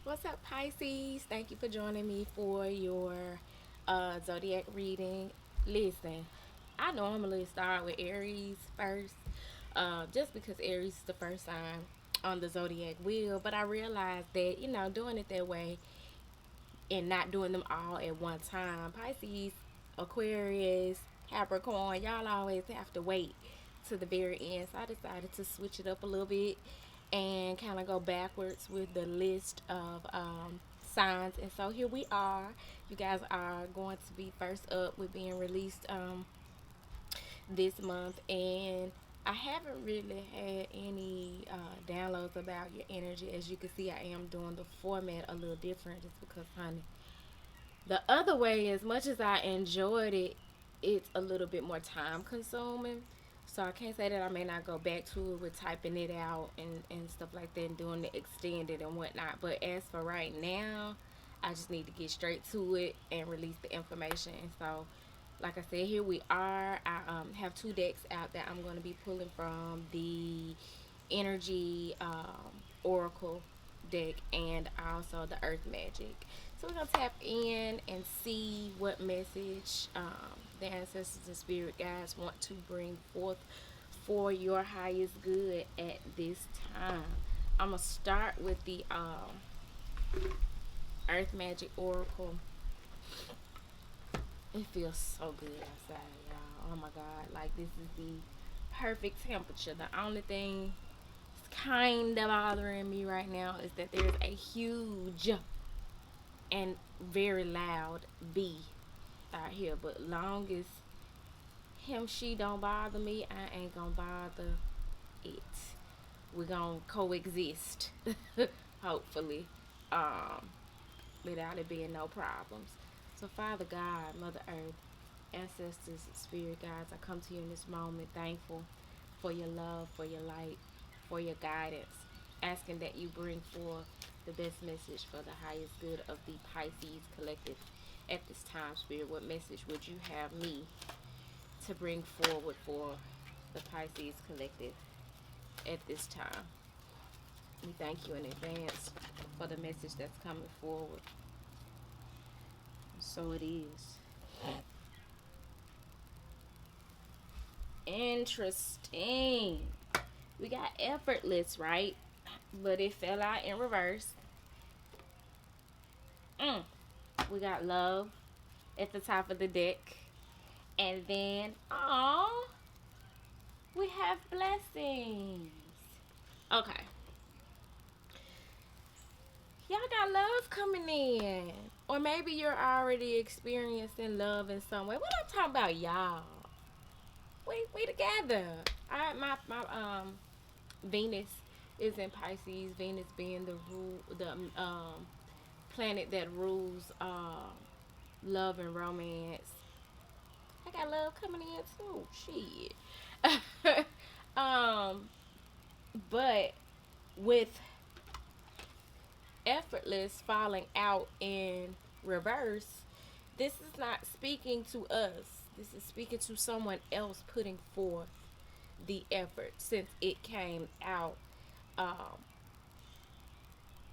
What's up, Pisces? Thank you for joining me for your zodiac reading. Listen, I normally start with Aries first, just because Aries is the first sign on the zodiac wheel. But I realized that doing it that way and not doing them all at one time, Pisces, Aquarius, Capricorn, y'all always have to wait to the very end. So I decided to switch it up a little bit and kind of go backwards with the list of signs. And so here we are. You guys are going to be first up with being released this month. And I haven't really had any downloads about your energy. As you can see, I am doing the format a little different just because, honey, the other way, as much as I enjoyed it, it's a little bit more time consuming. So I can't say that I may not go back to it with typing it out and stuff like that and doing the extended and whatnot. But as for right now, I just need to get straight to it and release the information. And so, like I said, here we are. I have two decks out that I'm going to be pulling from: the energy oracle deck and also the earth magic. So we're gonna tap in and see what message the ancestors and spirit guides want to bring forth for your highest good at this time. I'm gonna start with the earth magic oracle. It feels so good outside, y'all. Oh my god, like this is the perfect temperature. The only thing that's kind of bothering me right now is that there's a huge and very loud bee out here. But long as she don't bother me, I ain't gonna bother it. We're gonna coexist, hopefully, um, without it being no problems. So, Father God, Mother Earth, ancestors, spirit guides, I come to you in this moment thankful for your love, for your light, for your guidance, asking that you bring forth the best message for the highest good of the Pisces collective at this time, Spirit. What message would you have me to bring forward for the Pisces collective at this time? We thank you in advance for the message that's coming forward. So it is. Interesting. We got effortless, right? But it fell out in reverse. We got love at the top of the deck. And then, oh, we have blessings. Okay. Y'all got love coming in. Or maybe you're already experiencing love in some way. What I'm talking about, y'all? We together. My Venus is in Pisces. Venus being the planet that rules love and romance. I got love coming in too. Shit. um, but with effortless falling out in reverse, this is not speaking to us. This is speaking to someone else putting forth the effort since it came out um,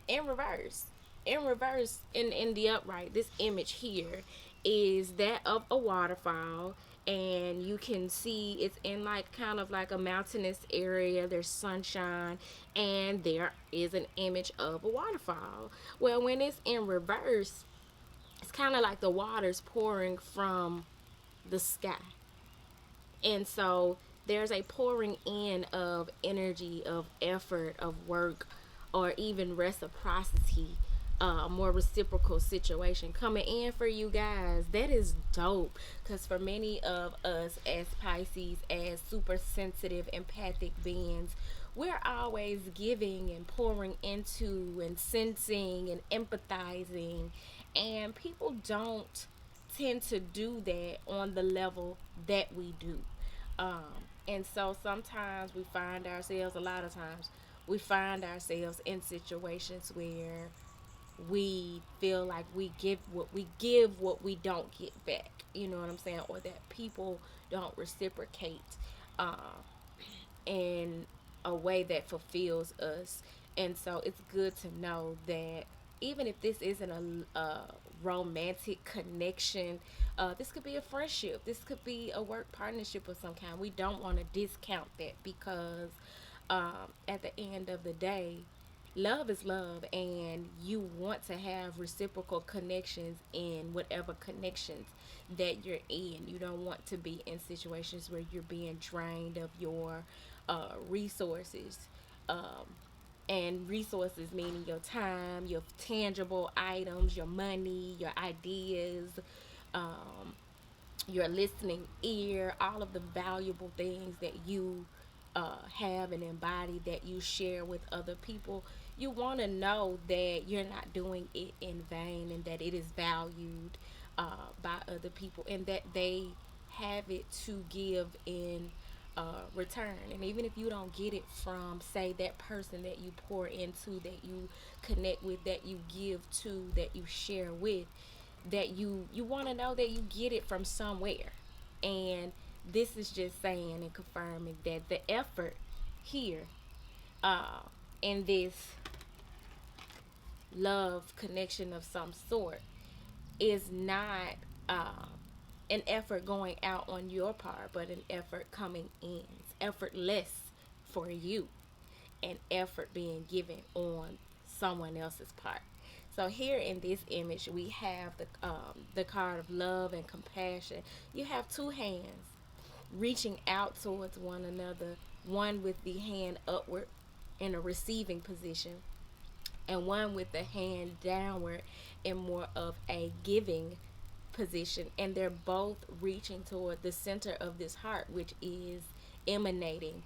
in reverse. In reverse, in the upright, this image here is that of a waterfall, and you can see it's in like kind of like a mountainous area. There's sunshine, and there is an image of a waterfall. Well, when it's in reverse, it's kind of like the water's pouring from the sky. And so there's a pouring in of energy, of effort, of work, or even reciprocity, more reciprocal situation coming in for you guys. That is dope, because for many of us as Pisces, as super sensitive, empathic beings, we're always giving and pouring into and sensing and empathizing, and people don't tend to do that on the level that we do. And so sometimes we find ourselves, a lot of times, we find ourselves in situations where we feel like we give what we don't get back. You know what I'm saying? Or that people don't reciprocate um, in a way that fulfills us. And so it's good to know that even if this isn't a romantic connection, this could be a friendship. This could be a work partnership of some kind. We don't want to discount that because at the end of the day, love is love, and you want to have reciprocal connections in whatever connections that you're in. You don't want to be in situations where you're being drained of your resources. Um, and resources meaning your time, your tangible items, your money, your ideas, um, your listening ear, all of the valuable things that you have and embody that you share with other people. You want to know that you're not doing it in vain and that it is valued by other people and that they have it to give in return. And even if you don't get it from, say, that person that you pour into, that you connect with, that you give to, that you share with, that you want to know that you get it from somewhere. And this is just saying and confirming that the effort here uh, in this love connection of some sort is not uh, an effort going out on your part, but an effort coming in. It's effortless for you, and effort being given on someone else's part. So here in this image, we have the card of love and compassion. You have two hands reaching out towards one another, one with the hand upward in a receiving position, and one with the hand downward in more of a giving position. And they're both reaching toward the center of this heart, which is emanating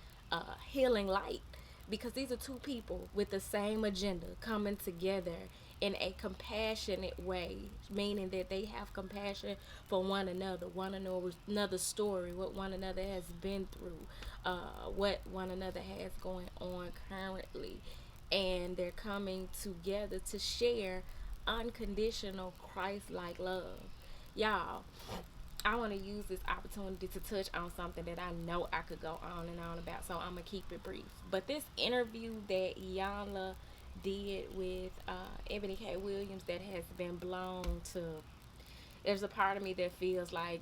healing light, because these are two people with the same agenda coming together in a compassionate way, meaning that they have compassion for one another's story, what one another has been through, what one another has going on currently, and they're coming together to share unconditional Christ-like love. Y'all, I want to use this opportunity to touch on something that I know I could go on and on about, so I'm gonna keep it brief. But this interview that Iyanla did with Ebony K. Williams that has been blown to, there's a part of me that feels like,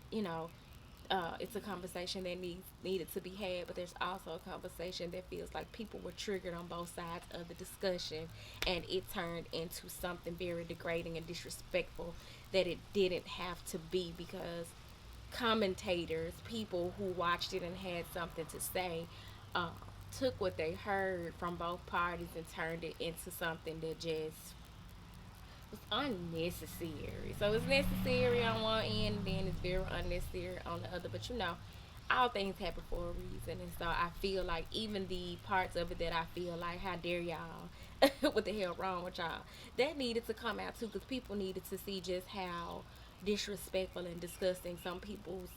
it's a conversation that needed to be had, but there's also a conversation that feels like people were triggered on both sides of the discussion, and it turned into something very degrading and disrespectful that it didn't have to be, because commentators, people who watched it and had something to say, uh, took what they heard from both parties and turned it into something that just was unnecessary. So it's necessary on one end, and then it's very unnecessary on the other. But all things happen for a reason, and so I feel like even the parts of it that I feel like, how dare y'all, what the hell wrong with y'all, that needed to come out too, because people needed to see just how disrespectful and disgusting some people's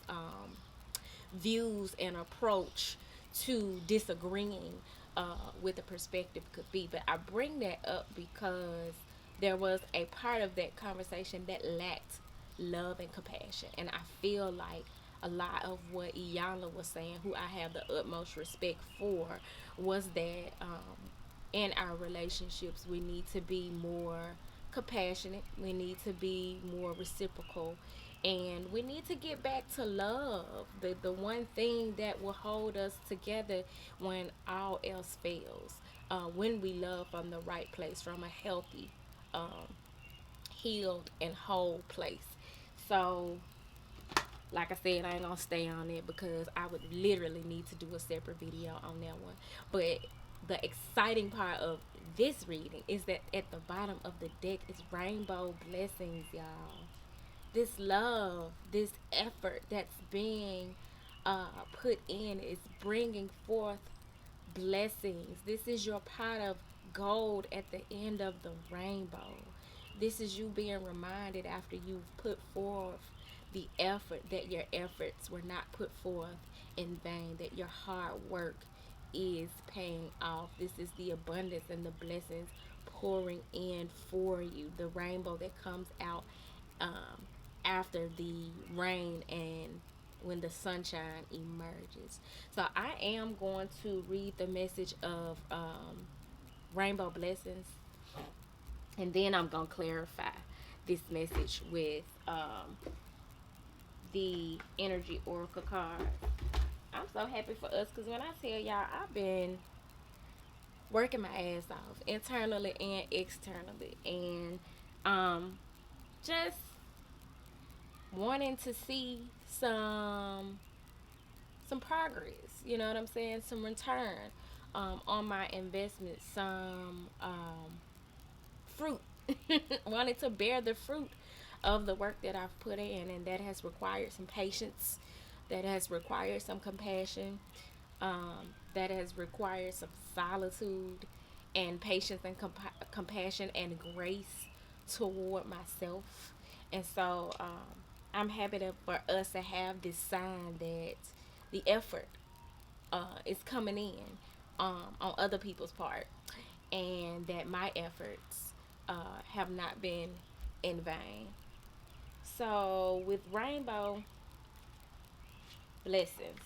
views and approach to disagreeing with the perspective could be. But I bring that up because there was a part of that conversation that lacked love and compassion. And I feel like a lot of what Iyanla was saying, who I have the utmost respect for, was that in our relationships, we need to be more compassionate, we need to be more reciprocal, and we need to get back to love, the one thing that will hold us together when all else fails, when we love from the right place, from a healthy, um, healed and whole place. So like I said, I ain't gonna stay on it because I would literally need to do a separate video on that one. But the exciting part of this reading is that at the bottom of the deck is rainbow blessings, y'all. This love, this effort that's being put in is bringing forth blessings. This is your pot of gold at the end of the rainbow. This is you being reminded after you've put forth the effort that your efforts were not put forth in vain, that your hard work is paying off. This is the abundance and the blessings pouring in for you. The rainbow that comes out um, after the rain and when the sunshine emerges. So I am going to read the message of rainbow blessings And then I'm going to clarify this message with the energy oracle card. I'm so happy for us because when I tell y'all, I've been working my ass off internally and externally, and um, just wanting to see some progress. You know what I'm saying? Some return on my investment, some fruit. Wanted to bear the fruit of the work that I've put in, and that has required some patience, that has required some compassion, that has required some solitude and patience and compassion and grace toward myself. And so I'm happy for us to have this sign that the effort is coming in on other people's part, and that my efforts have not been in vain. So, with rainbow blessings,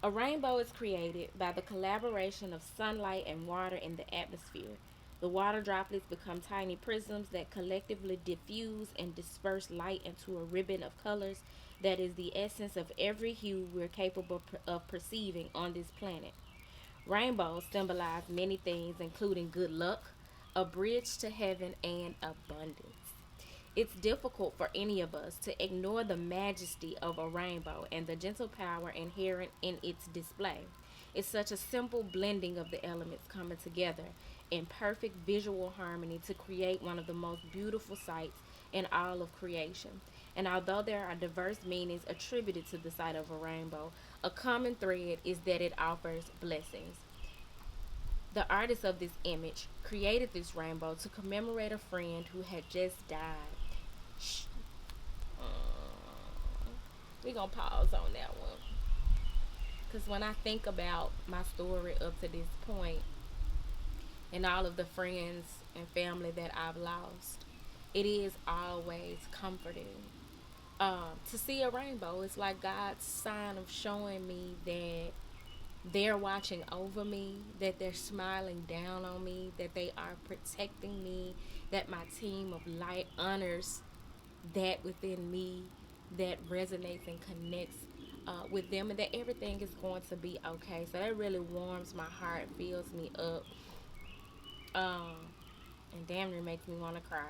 a rainbow is created by the collaboration of sunlight and water in the atmosphere. The water droplets become tiny prisms that collectively diffuse and disperse light into a ribbon of colors that is the essence of every hue we're capable of perceiving on this planet. Rainbows symbolize many things, including good luck, a bridge to heaven, and abundance. It's difficult for any of us to ignore the majesty of a rainbow and the gentle power inherent in its display. It's such a simple blending of the elements coming together in perfect visual harmony to create one of the most beautiful sights in all of creation. And although there are diverse meanings attributed to the sight of a rainbow, a common thread is that it offers blessings. The artist of this image created this rainbow to commemorate a friend who had just died. Shh. We're going to pause on that one. Because when I think about my story up to this point and all of the friends and family that I've lost, it is always comforting to see a rainbow. It's like God's sign of showing me that they're watching over me, that they're smiling down on me, that they are protecting me, that my team of light honors that within me, that resonates and connects with them, and that everything is going to be okay. So that really warms my heart, fills me up, um, and damn near makes me want to cry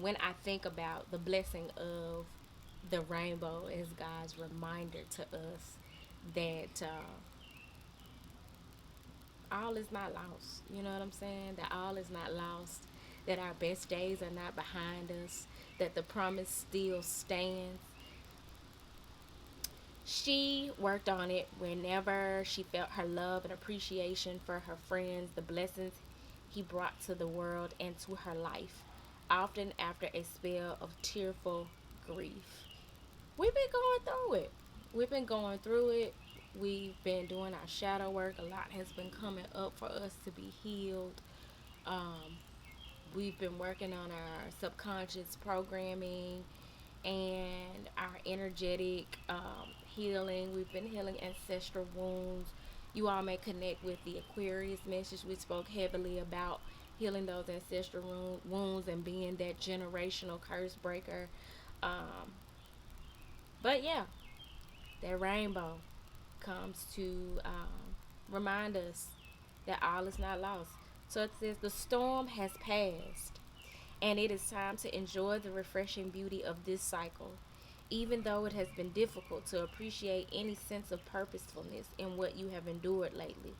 when I think about the blessing of the rainbow as God's reminder to us that all is not lost. You know what I'm saying? That all is not lost. That our best days are not behind us. That the promise still stands. She worked on it whenever she felt her love and appreciation for her friends, the blessings he brought to the world and to her life, often after a spell of tearful grief. We've been going through it. We've been going through it. We've been doing our shadow work. A lot has been coming up for us to be healed. Um, we've been working on our subconscious programming and our energetic healing. We've been healing ancestral wounds. You all may connect with the Aquarius message. We spoke heavily about healing those ancestral wounds and being that generational curse breaker. Um, but yeah, that rainbow comes to remind us that all is not lost. So it says, the storm has passed, and it is time to enjoy the refreshing beauty of this cycle. Even though it has been difficult to appreciate any sense of purposefulness in what you have endured lately,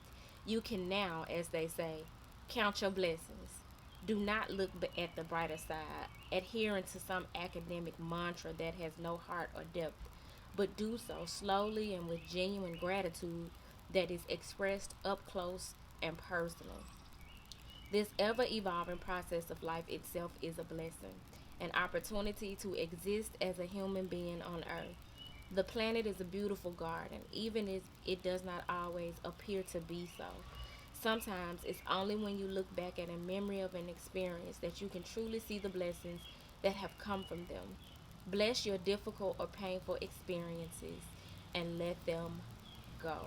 you can now, as they say, count your blessings. Do not look at the brighter side, adhering to some academic mantra that has no heart or depth, but do so slowly and with genuine gratitude that is expressed up close and personal. This ever evolving process of life itself is a blessing, an opportunity to exist as a human being on earth. The planet is a beautiful garden, even if it does not always appear to be so. Sometimes it's only when you look back at a memory of an experience that you can truly see the blessings that have come from them. Bless your difficult or painful experiences and let them go.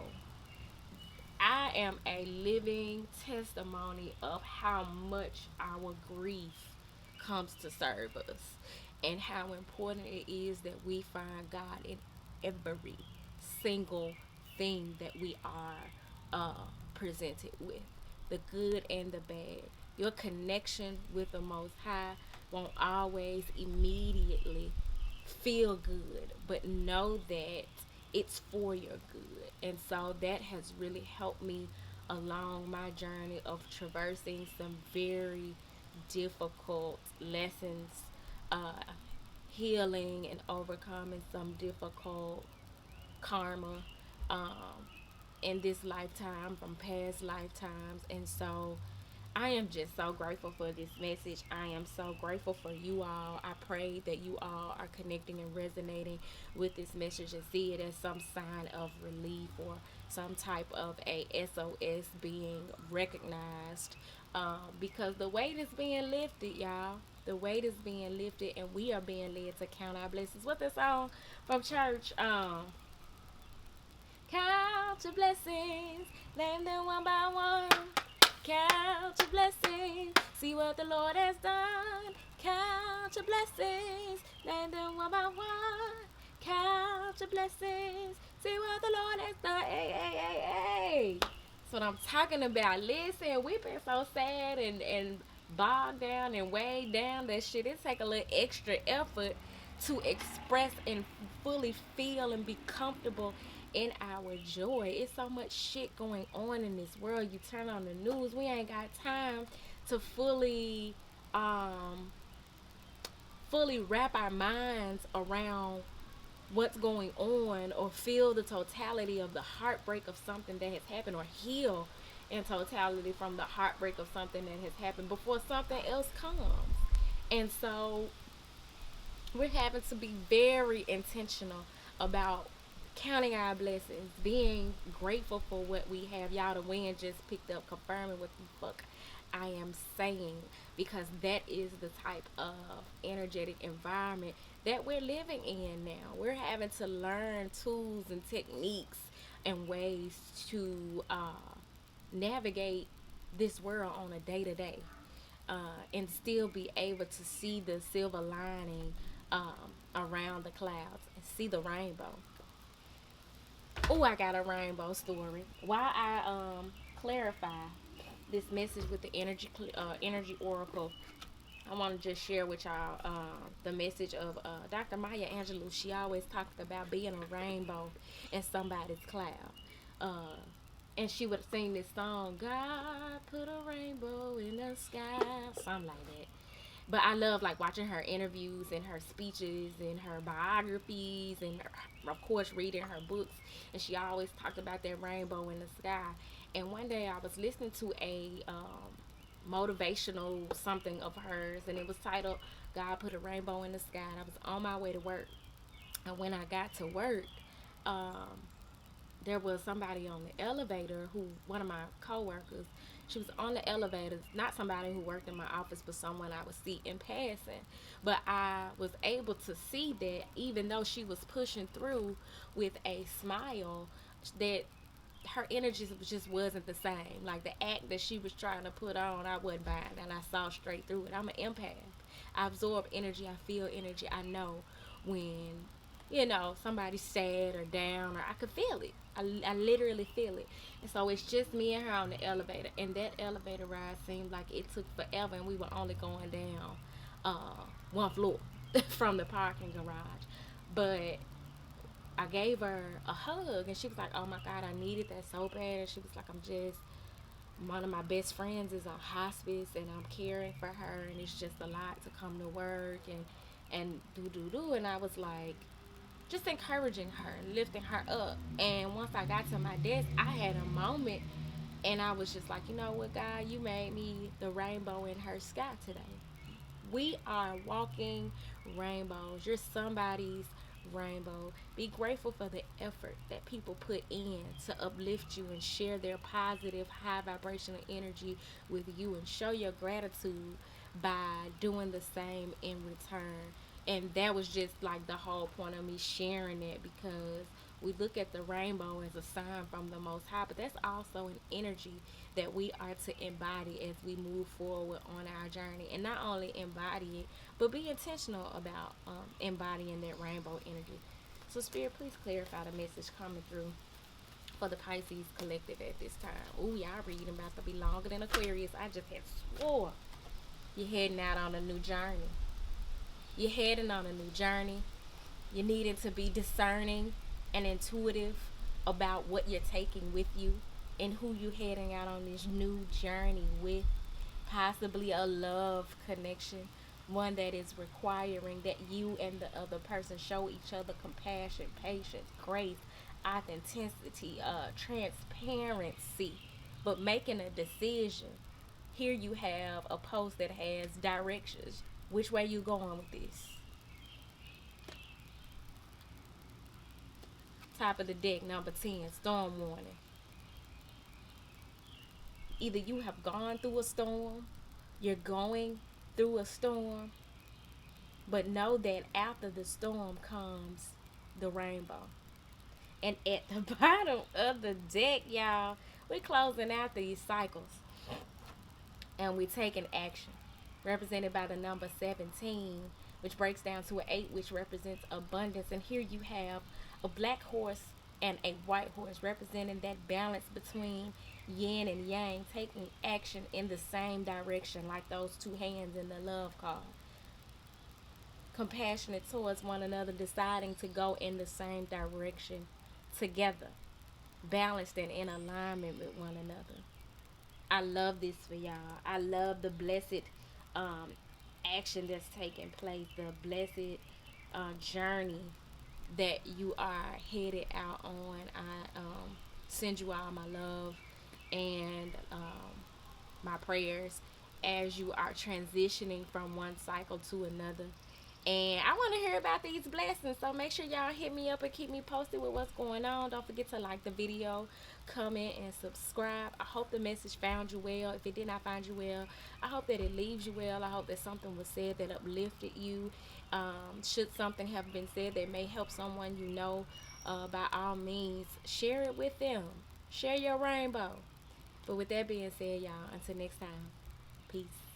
I am a living testimony of how much our grief comes to serve us and how important it is that we find God in every single thing that we are presented with, the good and the bad. Your connection with the Most High won't always immediately feel good, but know that it's for your good. And so that has really helped me along my journey of traversing some very difficult lessons, uh, healing and overcoming some difficult karma um, in this lifetime from past lifetimes. And so I am just so grateful for this message. I am so grateful for you all. I pray that you all are connecting and resonating with this message and see it as some sign of relief or some type of a SOS being recognized. Because the weight is being lifted, y'all. The weight is being lifted, and we are being led to count our blessings. What's the song from church? Count your blessings, name them one by one. Count your blessings, see what the Lord has done. Count your blessings, name them one by one. Count your blessings, see what the Lord has done. Hey, hey, hey, hey. That's what I'm talking about. Listen, we've been so sad and bogged down and weighed down that shit. It take a little extra effort to express and fully feel and be comfortable in our joy. It's so much shit going on in this world. You turn on the news, we ain't got time to um fully wrap our minds around what's going on or feel the totality of the heartbreak of something that has happened or heal in totality from the heartbreak of something that has happened before something else comes. And so we're having to be very intentional about counting our blessings, being grateful for what we have. Y'all, the wind just picked up, confirming what the fuck I am saying, because that is the type of energetic environment that we're living in now. We're having to learn tools and techniques and ways to navigate this world on a day to day and still be able to see the silver lining around the clouds and see the rainbow. Oh, I got a rainbow story. While I clarify this message with the energy oracle, I want to just share with y'all the message of Dr. Maya Angelou. She always talked about being a rainbow in somebody's cloud. Uh, and she would sing this song, God put a rainbow in the sky, something like that. But I love like watching her interviews and her speeches and her biographies and her, of course reading her books. And she always talked about that rainbow in the sky. And one day I was listening to a motivational something of hers, and it was titled "God Put a Rainbow in the Sky." And I was on my way to work, and when I got to work, um, there was somebody on the elevator who, one of my coworkers, she was on the elevator, not somebody who worked in my office, but someone I would see in passing. But I was able to see that even though she was pushing through with a smile, that her energy just wasn't the same. Like the act that she was trying to put on, I wasn't buying, and I saw straight through it. I'm an empath. I absorb energy. I feel energy. I know when somebody's sad or down, or I could feel it. I literally feel it. And so it's just me and her on the elevator, and that elevator ride seemed like it took forever, and we were only going down one floor from the parking garage. But I gave her a hug, and she was like, "Oh my God, I needed that so bad." And she was like, "I'm just one of my best friends is on hospice, and I'm caring for her, and it's just a lot to come to work and do." And I was like, just encouraging her, lifting her up. And once I got to my desk, I had a moment, and I was just like, you know what, God, you made me the rainbow in her sky today. We are walking rainbows. You're somebody's rainbow. Be grateful for the effort that people put in to uplift you and share their positive, high vibrational energy with you, and show your gratitude by doing the same in return. And that was just like the whole point of me sharing it, because We look at the rainbow as a sign from the Most High, but that's also an energy that we are to embody as we move forward on our journey. And not only embody it, but be intentional about embodying that rainbow energy. So, Spirit, please clarify the message coming through for the Pisces collective at this time. Ooh, y'all reading about to be longer than Aquarius. I just had swore. You're heading out on a new journey. You're heading on a new journey. You needed to be discerning and intuitive about what you're taking with you and who you're heading out on this new journey with. Possibly a love connection, one that is requiring that you and the other person show each other compassion, patience, grace, authenticity, transparency, but making a decision. Here you have a post that has directions. Which way you going with this? Top of the deck, number 10, storm warning. Either you have gone through a storm, you're going through a storm, but know that after the storm comes the rainbow. And at the bottom of the deck, y'all, we're closing out these cycles and we're taking action. Represented by the number 17, which breaks down to an 8, which represents abundance. And here you have a black horse and a white horse, representing that balance between yin and yang, taking action in the same direction, like those two hands in the love card. Compassionate towards one another, deciding to go in the same direction together, balanced and in alignment with one another. I love this for y'all. I love the blessed um, action that's taking place, the blessed journey that you are headed out on. I send you all my love and my prayers as you are transitioning from one cycle to another. And I want to hear about these blessings. So make sure y'all hit me up and keep me posted with what's going on. Don't forget to like the video, comment, and subscribe. I hope the message found you well. If it did not find you well, I hope that it leaves you well. I hope that something was said that uplifted you. Should something have been said that may help someone you know, by all means, share it with them. Share your rainbow. But with that being said, y'all, until next time, peace.